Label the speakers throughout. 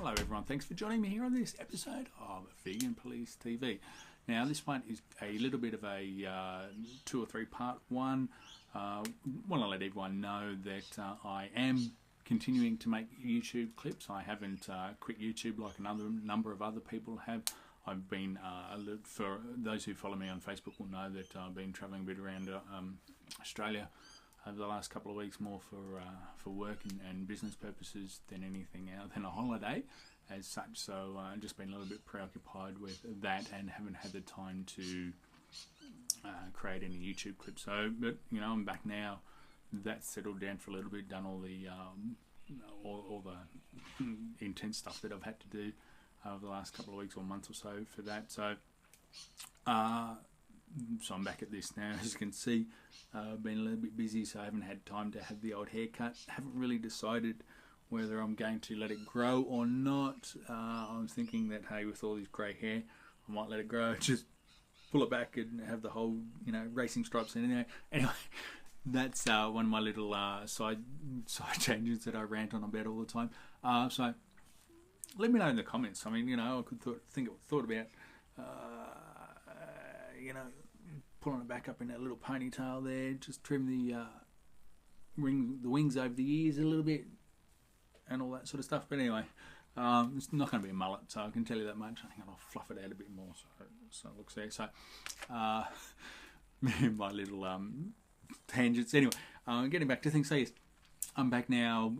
Speaker 1: Hello everyone, thanks for joining me here on this episode of Vegan Police TV. Now this one is a little bit of a 2 or 3 part one. Want to let everyone know that I am continuing to make YouTube clips. I haven't quit YouTube like another number of other people have. I've been, for those who follow me on Facebook will know that I've been travelling a bit around Australia over the last couple of weeks, more for work and business purposes than anything else, than a holiday as such. So I've just been a little bit preoccupied with that and haven't had the time to create any YouTube clips. So, but you know, I'm back now. That's settled down for a little bit. Done all the all the intense stuff that I've had to do over the last couple of weeks or months or so for that. So so I'm back at this now. As you can see, I've been a little bit busy, so I haven't had time to have the old haircut. Haven't really decided whether I'm going to let it grow or not. I was thinking that, hey, with all this grey hair, I might let it grow, just pull it back and have the whole, you know, racing stripes in there. Anyway, that's one of my little side tangents that I rant on about all the time. So let me know in the comments. I mean, you know, I could thought about you know, pulling it back up in that little ponytail there, just trim the wings over the ears a little bit and all that sort of stuff. But anyway, it's not going to be a mullet, so I can tell you that much. I think I'll fluff it out a bit more so it looks there. So my little tangents. Anyway, getting back to things. So yes, I'm back now.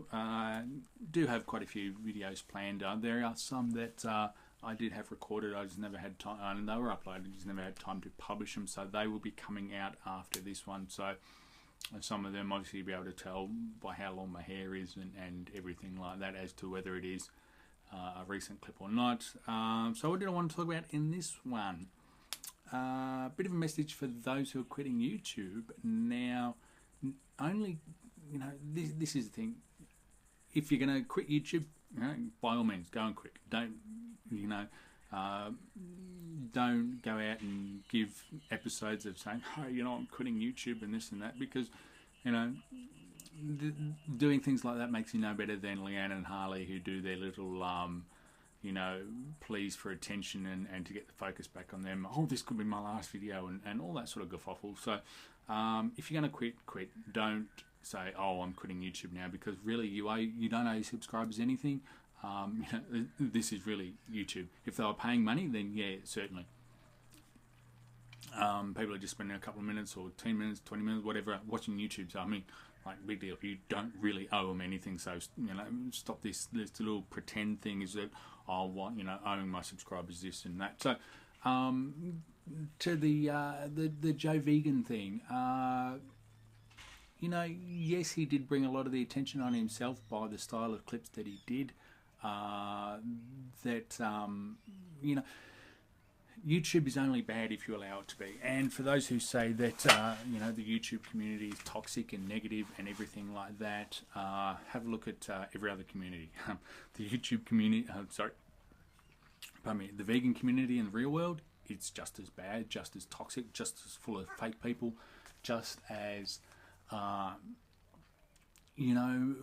Speaker 1: Do have quite a few videos planned. There are some that I did have recorded. I just never had time, and they were uploaded. Just never had time to publish them. So they will be coming out after this one. So some of them, obviously, you'll be able to tell by how long my hair is and everything like that as to whether it is a recent clip or not. So what did I want to talk about in this one? A bit of a message for those who are quitting YouTube now. Only, you know, this is the thing. If you're going to quit YouTube, you know, by all means, go and quit. Don't, you know, don't go out and give episodes of saying, oh, you know, I'm quitting YouTube and this and that, because, you know, doing things like that makes you no better than Leanne and Harley, who do their little, you know, pleas for attention and to get the focus back on them. Oh, this could be my last video and all that sort of kerfuffle. So if you're going to quit. Don't say, oh, I'm quitting YouTube now, because really you don't owe your subscribers anything. You know, this is really YouTube. If they were paying money, then yeah, certainly. People are just spending a couple of minutes or 10 minutes, 20 minutes, whatever, watching YouTube. So I mean, like, big deal. You don't really owe them anything. So, you know, stop this little pretend thing is that, oh, what, you know, owing my subscribers this and that. So to the Joe Vegan thing, you know, yes, he did bring a lot of the attention on himself by the style of clips that he did. You know, YouTube is only bad if you allow it to be. And for those who say that, you know, the YouTube community is toxic and negative and everything like that, have a look at every other community. The YouTube community, the vegan community in the real world, it's just as bad, just as toxic, just as full of fake people, just as you know,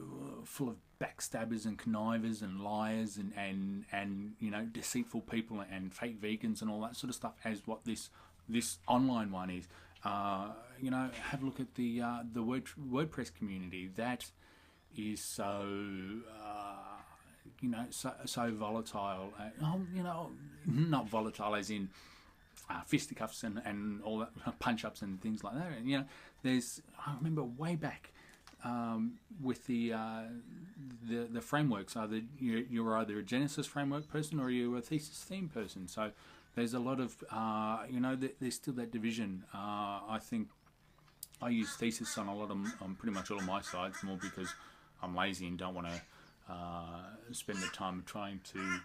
Speaker 1: full of backstabbers and connivers and liars and you know, deceitful people and fake vegans and all that sort of stuff as what this online one is. You know, have a look at the WordPress community. That is so you know, so volatile. You know, not volatile as in fisticuffs and all that, punch-ups and things like that. And, you know, I remember way back with the frameworks. You're either a Genesis framework person or you're a thesis theme person. So there's a lot of you know, there's still that division. I think I use thesis on on pretty much all of my sites, more because I'm lazy and don't want to spend the time trying to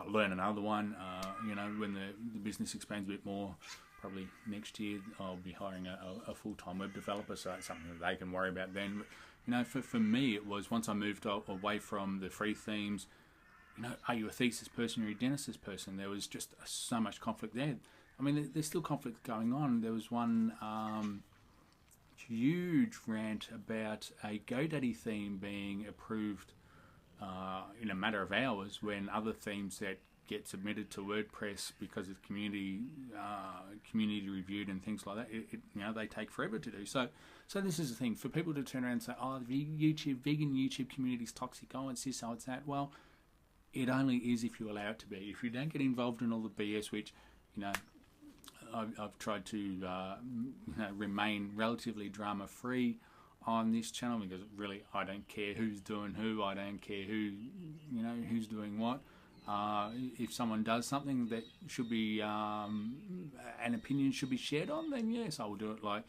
Speaker 1: learn another one. You know, when the business expands a bit more, probably next year I'll be hiring a full-time web developer, so that's something that they can worry about then. But, you know, for me, it was once I moved away from the free themes, you know, are you a thesis person or a Genesis person? There was just so much conflict there. I mean, there's still conflict going on. There was one huge rant about a GoDaddy theme being approved in a matter of hours, when other themes that get submitted to WordPress because it's community reviewed and things like that, they take forever to do. So this is the thing for people to turn around and say, oh, the vegan YouTube community is toxic. Oh, it's this, oh, it's that. Well, it only is if you allow it to be. If you don't get involved in all the BS, which I've tried to remain relatively drama free on this channel, because really I don't care who's doing who. I don't care who's doing what. If someone does something that should be an opinion should be shared on, then yes, I will do it. Like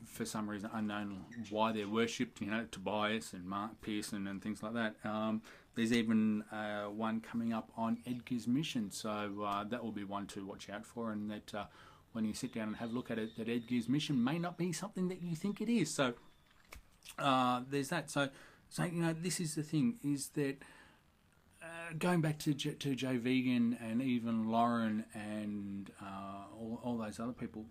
Speaker 1: for some reason unknown why they're worshipped, Tobias and Mark Pearson and things like that. There's even one coming up on Edgar's mission, so that will be one to watch out for, and that when you sit down and have a look at it, that Edgar's mission may not be something that you think it is. So there's that. So this is the thing, is that going back to Joe Vegan and even Lauren and all those other people,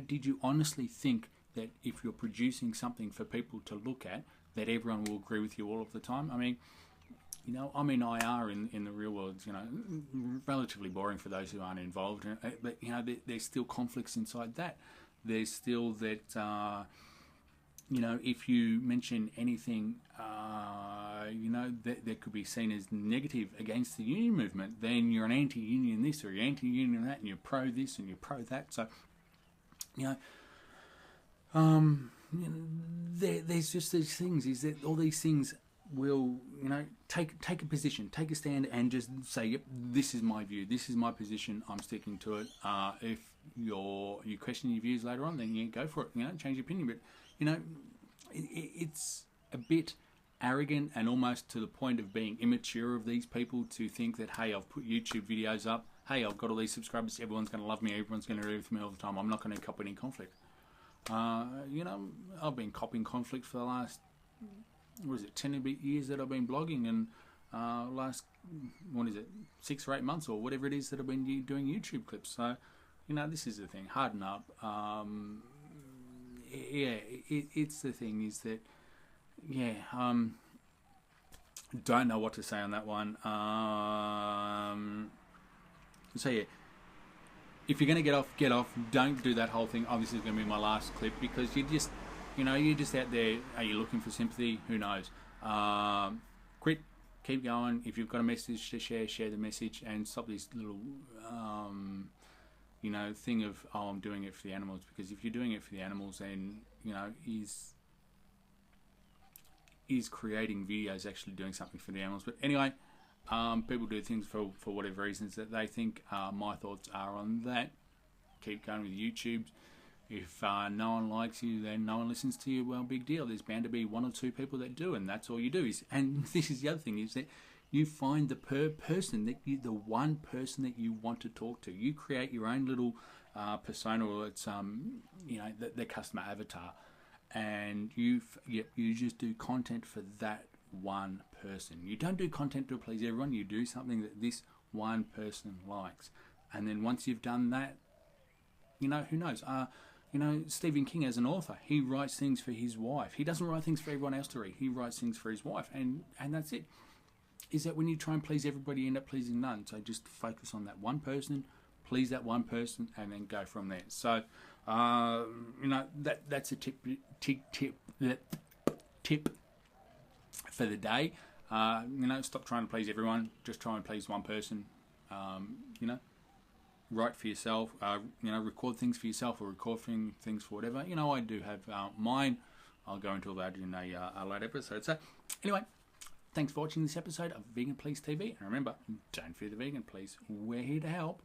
Speaker 1: did you honestly think that if you're producing something for people to look at, that everyone will agree with you all of the time? I mean, I'm in IR in the real world, relatively boring for those who aren't involved, but there's still conflicts inside that. There's still that, if you mention anything, that could be seen as negative against the union movement, then you're an anti-union this or you're anti-union that, and you're pro this and you're pro that. So, there's just these things, is that all these things will, take a position, take a stand, and just say, yep, this is my view, this is my position, I'm sticking to it. If you question your views later on, then you go for it, change your opinion. But it's a bit arrogant and almost to the point of being immature of these people to think that, hey, I've put YouTube videos up, hey, I've got all these subscribers, everyone's going to love me, everyone's going to agree with me all the time, I'm not going to cop any conflict. I've been copping conflict for the last 10 a bit years that I've been blogging, and last 6 or 8 months or whatever it is that I've been doing YouTube clips. So this is the thing, harden up. It's the thing, is that don't know what to say on that one. So yeah, if you're going to get off, don't do that whole thing. Obviously, it's going to be my last clip, because you're just out there. Are you looking for sympathy? Who knows? Quit. Keep going. If you've got a message to share the message, and stop this little, thing of, oh, I'm doing it for the animals. Because if you're doing it for the animals, then is creating videos actually doing something for the animals. But anyway, people do things for whatever reasons that they think. My thoughts are on that. Keep going with YouTube. If no one likes you, then no one listens to you. Well, big deal. There's bound to be 1 or 2 people that do, and that's all you do. And this is the other thing, is that you find the the one person that you want to talk to. You create your own little persona, or it's the customer avatar, and you just do content for that one person. You don't do content to please everyone. You do something that this one person likes, and then once you've done that, who knows? Stephen King, as an author, he writes things for his wife. He doesn't write things for everyone else to read. He writes things for his wife, and that's it. Is that when you try and please everybody, you end up pleasing none. So just focus on that one person, please that one person, and then go from there. So that's a tip for the day. Stop trying to please everyone. Just try and please one person. Write for yourself. Record things for yourself, or record things for whatever. I do have mine. I'll go into that in a later episode. So anyway, thanks for watching this episode of Vegan Please TV. And remember, don't fear the vegan, please. We're here to help.